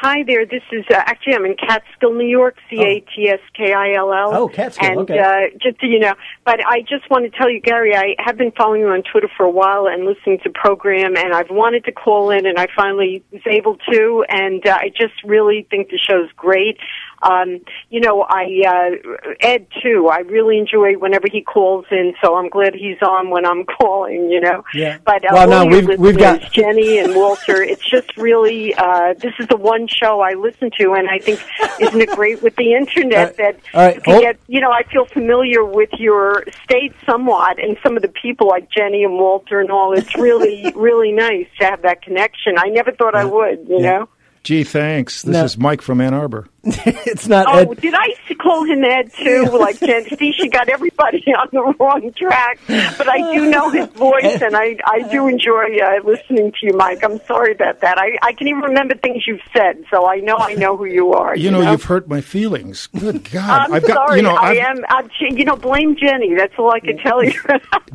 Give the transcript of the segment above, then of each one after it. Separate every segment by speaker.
Speaker 1: Hi there. This is actually I'm in Catskill, New York, Catskill.
Speaker 2: Oh, Catskill.
Speaker 1: And,
Speaker 2: Okay.
Speaker 1: just so you know, but I just want to tell you, Gary, I have been following you on Twitter for a while and listening to program, and I've wanted to call in, and I finally was able to, and I just really think the show's great. Ed too, I really enjoy whenever he calls in, so I'm glad he's on when I'm calling,
Speaker 2: Yeah.
Speaker 1: But
Speaker 2: well, now we've got
Speaker 1: Jenny and Walter. It's just really, this is the one show I listen to, and I think, isn't it great with the internet that you can get, I feel familiar with your state somewhat, and some of the people like Jenny and Walter and all. It's really, really nice to have that connection. I never thought I would, you know?
Speaker 3: Gee, thanks. This is Mike from Ann Arbor.
Speaker 2: It's not
Speaker 1: Oh,
Speaker 2: Ed.
Speaker 1: did I call him Ed, too? Like, Jen, see, she got everybody on the wrong track. But I do know his voice, and I do enjoy listening to you, Mike. I'm sorry about that. I can even remember things you've said, so I know who you are.
Speaker 3: You know, you've hurt my feelings. Good God.
Speaker 1: I'm sorry. Blame Jenny. That's all I can tell you.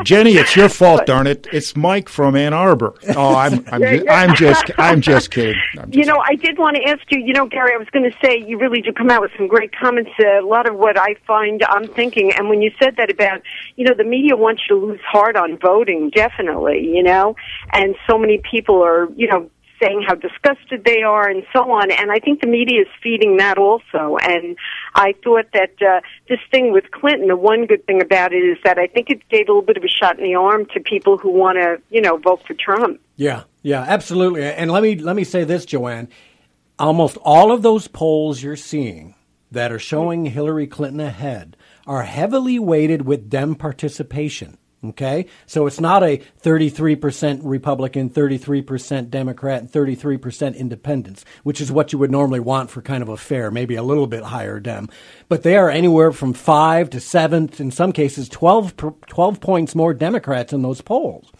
Speaker 3: Jenny, it's your fault, darn it. It's Mike from Ann Arbor. Oh, I'm just kidding.
Speaker 1: I did want to ask you, Gary, I was going to say, you really do come out with some great comments. A lot of what I find I'm thinking, and when you said that about, the media wants you to lose heart on voting, definitely, and so many people are, saying how disgusted they are and so on, and I think the media is feeding that also. And I thought that this thing with Clinton, the one good thing about it is that I think it gave a little bit of a shot in the arm to people who want to, vote for Trump.
Speaker 2: Yeah, absolutely. And let me say this, Joanne. Almost all of those polls you're seeing that are showing Hillary Clinton ahead are heavily weighted with Dem participation. Okay? So it's not a 33% Republican, 33% Democrat, and 33% Independents, which is what you would normally want for kind of a fair, maybe a little bit higher Dem. But they are anywhere from 5 to 7, in some cases 12 points more Democrats in those polls.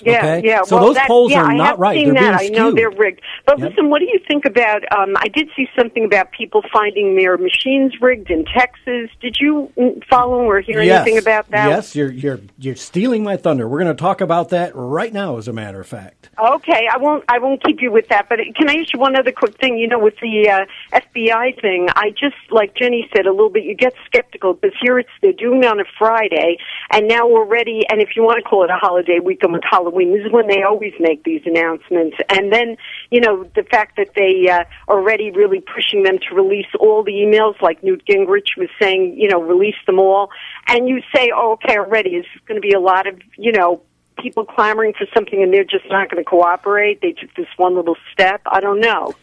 Speaker 1: Yeah,
Speaker 2: okay?
Speaker 1: yeah.
Speaker 2: So those polls are not right. They're being skewed.
Speaker 1: I know they're rigged. But listen, what do you think about, I did see something about people finding their machines rigged in Texas. Did you follow or hear anything about that?
Speaker 2: Yes, you're stealing my thunder. We're going to talk about that right now, as a matter of fact.
Speaker 1: Okay, I won't keep you with that. But can I ask you one other quick thing? With the FBI thing, I just, like Jenny said, a little bit, you get skeptical because here they're doing it on a Friday, and now we're ready, and if you want to call it a holiday weekend with Halloween, this is when they always make these announcements. And then, the fact that they are already really pushing them to release all the emails, like Newt Gingrich was saying, release them all. And you say, oh, okay, already, it's going to be a lot of, people clamoring for something and they're just not going to cooperate. They took this one little step. I don't know,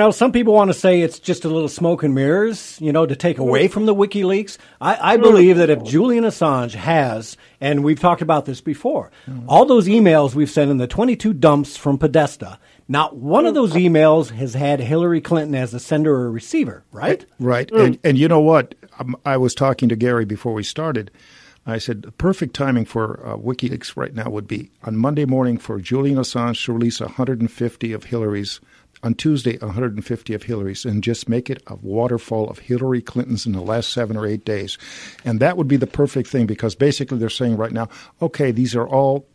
Speaker 2: some people want to say it's just a little smoke and mirrors, to take away from the WikiLeaks. I believe that if Julian Assange has, and we've talked about this before, all those emails we've sent in the 22 dumps from Podesta, not one of those emails has had Hillary Clinton as a sender or receiver, right?
Speaker 3: Right. And you know what? I was talking to Gary before we started. I said the perfect timing for WikiLeaks right now would be on Monday morning for Julian Assange to release 150 of Hillary's, on Tuesday 150 of Hillary's, and just make it a waterfall of Hillary Clinton's in the last 7 or 8 days. And that would be the perfect thing because basically they're saying right now, okay, these are all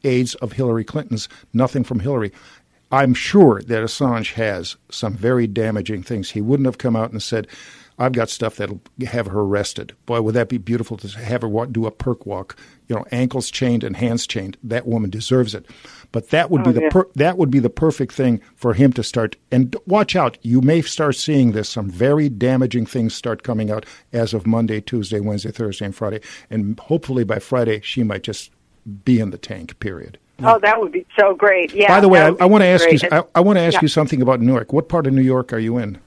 Speaker 3: aides of Hillary Clinton's, nothing from Hillary. I'm sure that Assange has some very damaging things. He wouldn't have come out and said, I've got stuff that'll have her arrested. Boy, would that be beautiful to have her do a perk walk, ankles chained and hands chained. That woman deserves it. But that would be the perfect thing for him to start. And watch out, you may start seeing this. Some very damaging things start coming out as of Monday, Tuesday, Wednesday, Thursday, and Friday. And hopefully by Friday, she might just be in the tank. Period.
Speaker 1: Oh, that would be so great. Yeah.
Speaker 3: By the way, I want to ask you. I want to ask you something about New York. What part of New York are you in?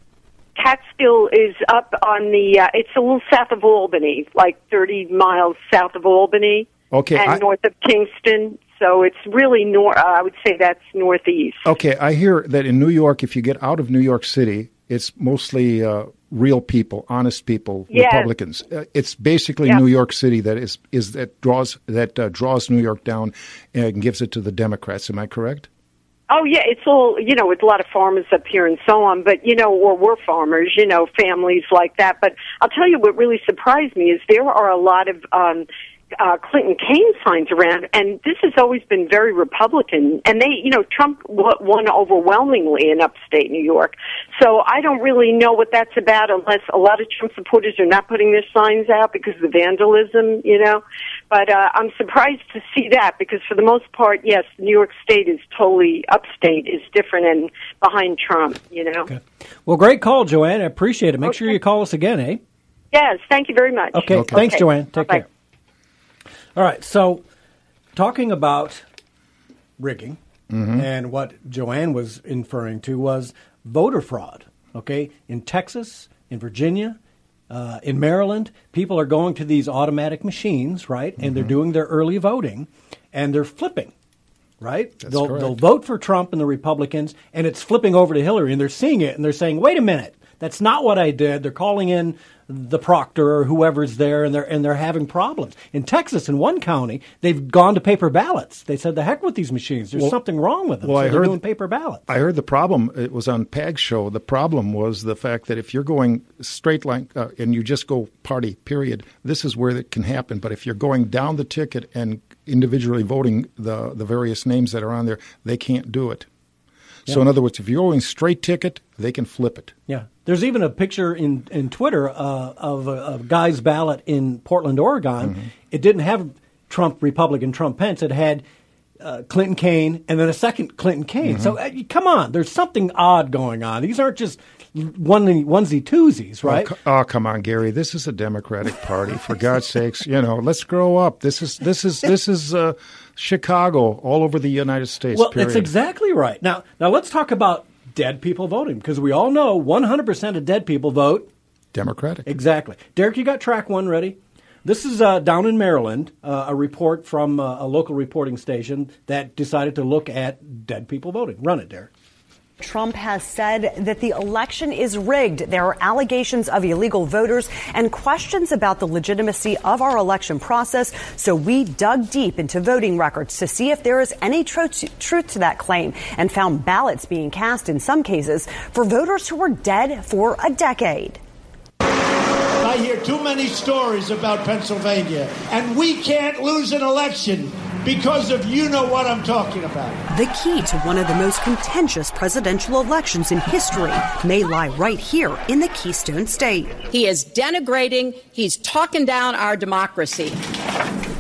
Speaker 1: Catskill is up on the, it's a little south of Albany, like 30 miles south of Albany.
Speaker 3: Okay.
Speaker 1: And north of Kingston. So it's really I would say that's northeast.
Speaker 3: Okay. I hear that in New York, if you get out of New York City, it's mostly real people, honest people, Republicans. It's basically New York City that draws New York down and gives it to the Democrats. Am I correct?
Speaker 1: Oh, yeah, it's all, with a lot of farmers up here and so on, but, or we're farmers, families like that. But I'll tell you what really surprised me is there are a lot of Clinton Kaine signs around, and this has always been very Republican. And they, Trump won overwhelmingly in upstate New York. So I don't really know what that's about unless a lot of Trump supporters are not putting their signs out because of the vandalism, But I'm surprised to see that because for the most part, yes, New York State is totally, upstate is different and behind Trump,
Speaker 2: Okay. Well, great call, Joanne. I appreciate it. Make sure you call us again, eh?
Speaker 1: Yes, thank you very much.
Speaker 2: Okay. Thanks, Joanne. Take care. All right, so talking about rigging, and what Joanne was inferring to was voter fraud, okay? In Texas, in Virginia, in Maryland, people are going to these automatic machines, right? And they're doing their early voting, and they're flipping, right? They'll vote for Trump and the Republicans, and it's flipping over to Hillary, and they're seeing it, and they're saying, wait a minute, that's not what I did. They're calling in the proctor or whoever's there, and they're having problems. In Texas, in one county, they've gone to paper ballots. They said, the heck with these machines. There's something wrong with them.
Speaker 3: Well,
Speaker 2: so they're doing paper ballots.
Speaker 3: I heard the problem. It was on Pag's show. The problem was the fact that if you're going straight line and you just go party, period, this is where it can happen. But if you're going down the ticket and individually voting the various names that are on there, they can't do it. So, in other words, if you're going straight ticket, they can flip it.
Speaker 2: Yeah. There's even a picture in Twitter of a guy's ballot in Portland, Oregon. It didn't have Trump, Republican, Trump, Pence. It had Clinton, Kaine, and then a second Clinton, Kaine. So, come on. There's something odd going on. These aren't just onesie-twosies, right?
Speaker 3: Oh, come on, Gary. This is a Democratic Party. For God's sakes, let's grow up. This is Chicago all over the United States.
Speaker 2: Well,
Speaker 3: period.
Speaker 2: that's exactly right. Now let's talk about dead people voting, because we all know 100% of dead people vote
Speaker 3: Democratic.
Speaker 2: Exactly. Derek, you got track one ready? This is down in Maryland, a report from a local reporting station that decided to look at dead people voting. Run it, Derek.
Speaker 4: Trump has said that the election is rigged. There are allegations of illegal voters and questions about the legitimacy of our election process. So we dug deep into voting records to see if there is any truth to that claim and found ballots being cast in some cases for voters who were dead for a decade.
Speaker 5: I hear too many stories about Pennsylvania, and we can't lose an election because of what I'm talking about.
Speaker 4: The key to one of the most contentious presidential elections in history may lie right here in the Keystone State.
Speaker 6: He is denigrating, he's talking down our democracy.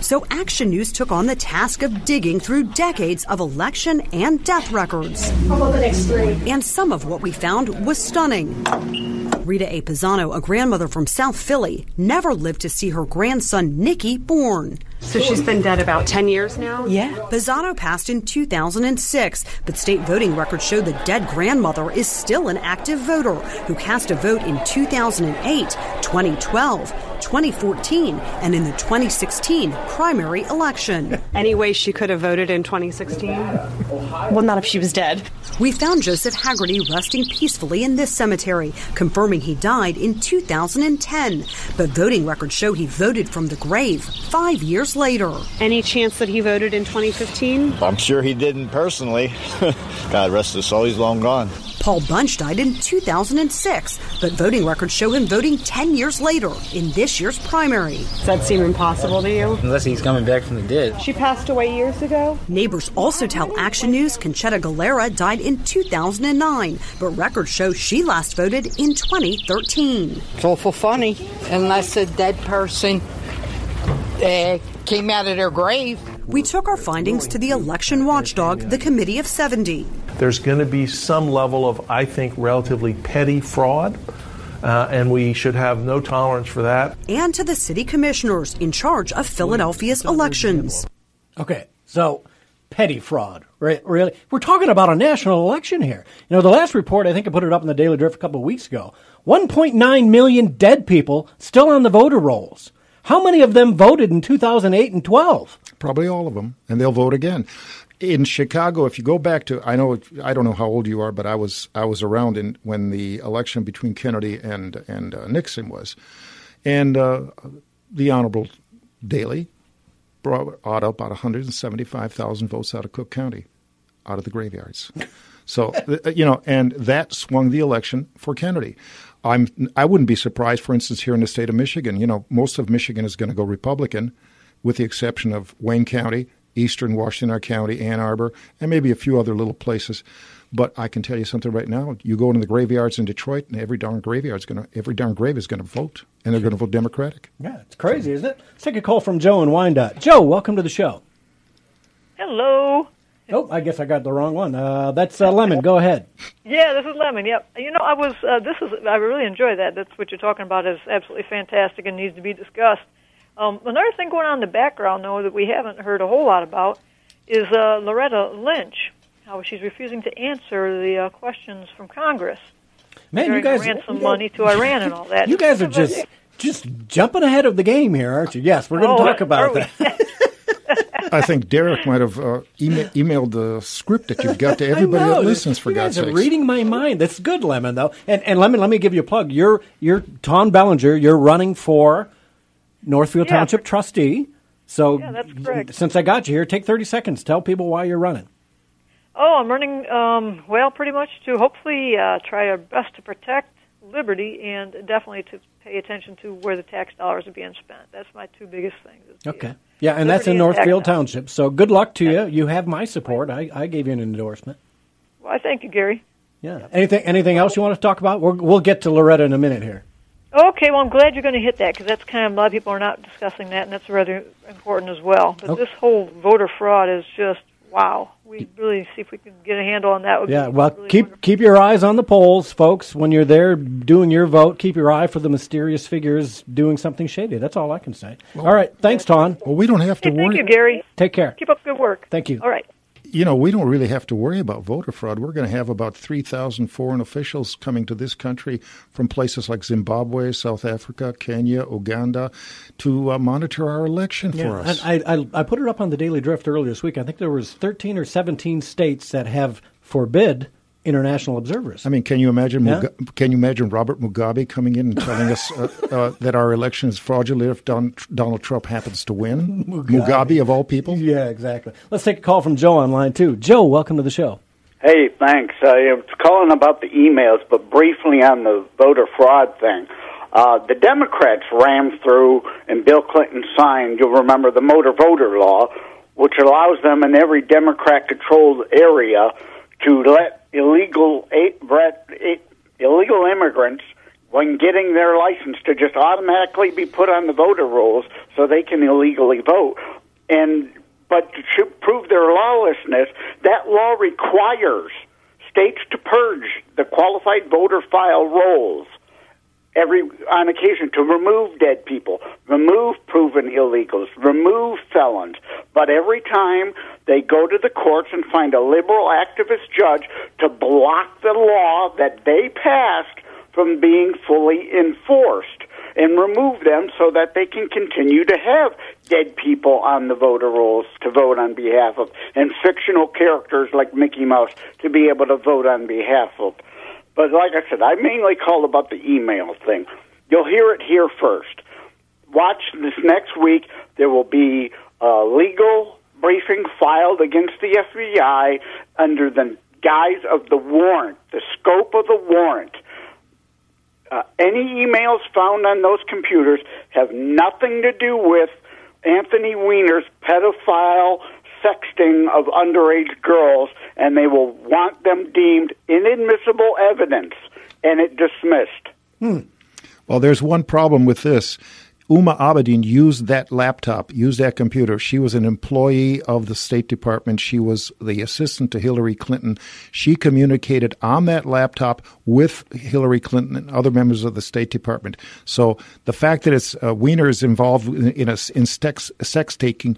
Speaker 4: So Action News took on the task of digging through decades of election and death records.
Speaker 7: How about the next three?
Speaker 4: And some of what we found was stunning. Rita A. Pisano, a grandmother from South Philly, never lived to see her grandson Nicky born.
Speaker 8: So she's been dead about 10 years now?
Speaker 4: Yeah. Pisano passed in 2006, but state voting records show the dead grandmother is still an active voter who cast a vote in 2008, 2012, 2014, and in the 2016 primary election.
Speaker 8: Any way she could have voted in 2016? Well, not if she was dead.
Speaker 4: We found Joseph Haggerty resting peacefully in this cemetery, confirming he died in 2010. But voting records show he voted from the grave 5 years later.
Speaker 8: Any chance that he voted in 2015?
Speaker 9: I'm sure he didn't personally. God rest his soul, he's long gone.
Speaker 4: Paul Bunch died in 2006, but voting records show him voting 10 years later in this year's primary.
Speaker 8: Does that seem impossible to you?
Speaker 10: Unless he's coming back from the dead.
Speaker 8: She passed away years ago?
Speaker 4: Neighbors also tell Action News Conchetta Galera died in 2009, but records show she last voted in 2013.
Speaker 11: It's awful funny, unless a dead person came out of their grave.
Speaker 4: We took our findings to the election watchdog, the Committee of 70.
Speaker 12: There's going to be some level of, I think, relatively petty fraud, and we should have no tolerance for that.
Speaker 4: And to the city commissioners in charge of Philadelphia's elections.
Speaker 2: Okay, so petty fraud, right? Really? We're talking about a national election here. The last report, I think I put it up in the Daily Drift a couple of weeks ago, 1.9 million dead people still on the voter rolls. How many of them voted in 2008 and 12?
Speaker 3: Probably all of them, and they'll vote again. In Chicago, if you go back to, I don't know how old you are, but I was around when the election between Kennedy and Nixon was, and the Honorable Daley brought out about 175,000 votes out of Cook County, out of the graveyards. So and that swung the election for Kennedy. I wouldn't be surprised, for instance, here in the state of Michigan. Most of Michigan is going to go Republican. with the exception of Wayne County, eastern Washtenaw County, Ann Arbor, and maybe a few other little places. But I can tell you something right now. You go into the graveyards in Detroit, and every darn grave is going to vote, and they're going to vote Democratic.
Speaker 2: Yeah, it's crazy, isn't it? Let's take a call from Joe in Wyandotte. Joe, welcome to the show.
Speaker 7: Hello.
Speaker 2: Oh, I guess I got the wrong one. That's Lemon. Go ahead.
Speaker 7: Yeah, this is Lemon. Yep. You know, I really enjoy that. That's what you're talking about is absolutely fantastic and needs to be discussed. Another thing going on in the background, though, that we haven't heard a whole lot about is Loretta Lynch, how she's refusing to answer the questions from Congress.
Speaker 2: Man, you guys
Speaker 7: ransom money to Iran and all that.
Speaker 2: You guys are just jumping ahead of the game here, aren't you? Yes, we're going to talk about that.
Speaker 3: I think Derek might have emailed the script that you've got to everybody that listens, for God's sake.
Speaker 2: You guys are reading my mind. That's good, Lemon, though. And Lemon, let me give you a plug. You're Tom Bellinger. You're running for Northfield Township trustee. So
Speaker 7: that's correct.
Speaker 2: Since I got you here, take 30 seconds. Tell people why you're running.
Speaker 7: Oh, I'm running, pretty much to hopefully try our best to protect liberty and definitely to pay attention to where the tax dollars are being spent. That's my two biggest things.
Speaker 2: Okay. Yeah, and that's in Northfield Township. So good luck to you. You have my support. I gave you an endorsement.
Speaker 7: Well, I thank you, Gary.
Speaker 2: Yeah. Anything else you want to talk about? We'll get to Loretta in a minute here.
Speaker 7: Okay, well, I'm glad you're going to hit that because that's kind of, a lot of people are not discussing that, and that's rather important as well. But this whole voter fraud is just, wow. We really see if we can get a handle on that.
Speaker 2: Keep your eyes on the polls, folks. When you're there doing your vote, keep your eye for the mysterious figures doing something shady. That's all I can say. All right. Thanks, Ton.
Speaker 3: Well, we don't have to worry.
Speaker 7: Thank you, Gary.
Speaker 2: Take care.
Speaker 7: Keep up good work.
Speaker 2: Thank you.
Speaker 7: All right.
Speaker 3: You know, we don't really have to worry about voter fraud. We're going to have about 3,000 foreign officials coming to this country from places like Zimbabwe, South Africa, Kenya, Uganda to monitor our election for us.
Speaker 2: I put it up on the Daily Drift earlier this week. I think there was 13 or 17 states that have forbid international observers.
Speaker 3: I mean, can you imagine? Can you imagine Robert Mugabe coming in and telling us that our election is fraudulent if Donald Trump happens to win? Mugabe of all people.
Speaker 2: Yeah, exactly. Let's take a call from Joe on line 2. Joe, welcome to the show.
Speaker 10: Hey, thanks. I was calling about the emails, but briefly on the voter fraud thing. The Democrats rammed through, and Bill Clinton signed, you'll remember, the motor voter law, which allows them in every Democrat-controlled area to let illegal immigrants, when getting their license, to just automatically be put on the voter rolls so they can illegally vote. But to prove their lawlessness, that law requires states to purge the qualified voter file rolls on occasion, to remove dead people, remove proven illegals, remove felons. But every time they go to the courts and find a liberal activist judge to block the law that they passed from being fully enforced and remove them so that they can continue to have dead people on the voter rolls to vote on behalf of, and fictional characters like Mickey Mouse to be able to vote on behalf of. But like I said, I mainly called about the email thing. You'll hear it here first. Watch this next week. There will be a legal briefing filed against the FBI under the guise of the warrant, the scope of the warrant. Any emails found on those computers have nothing to do with Anthony Weiner's pedophile sexting of underage girls, and they will want them deemed inadmissible evidence, and it dismissed.
Speaker 3: Well, there's one problem with this. Huma Abedin used that laptop, used that computer. She was an employee of the State Department. She was the assistant to Hillary Clinton. She communicated on that laptop with Hillary Clinton and other members of the State Department. So the fact that it's Weiner is involved in sex texting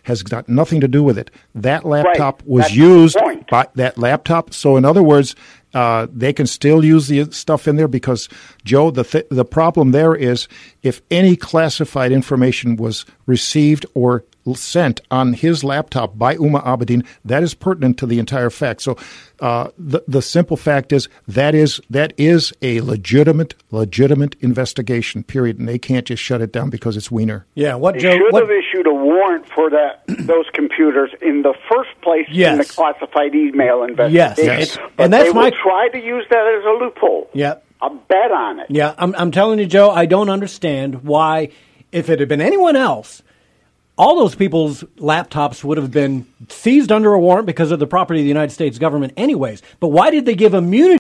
Speaker 3: has got nothing to do with it. That laptop was used by that laptop. So in other words, they can still use the stuff in there because, Joe, the problem there is if any classified information was received or sent on his laptop by Huma Abedin, that is pertinent to the entire fact. So the simple fact is that is a legitimate investigation, period, and they can't just shut it down because it's Weiner.
Speaker 2: Yeah,
Speaker 10: They should have issued a warrant for those computers in the first place in the classified email investigation.
Speaker 2: Yes.
Speaker 10: But
Speaker 2: and that's
Speaker 10: they will try to use that as a loophole.
Speaker 2: Yeah.
Speaker 10: I'll bet on it.
Speaker 2: Yeah, I'm telling you, Joe, I don't understand why if it had been anyone else, all those people's laptops would have been seized under a warrant because of the property of the United States government anyways. But why did they give immunity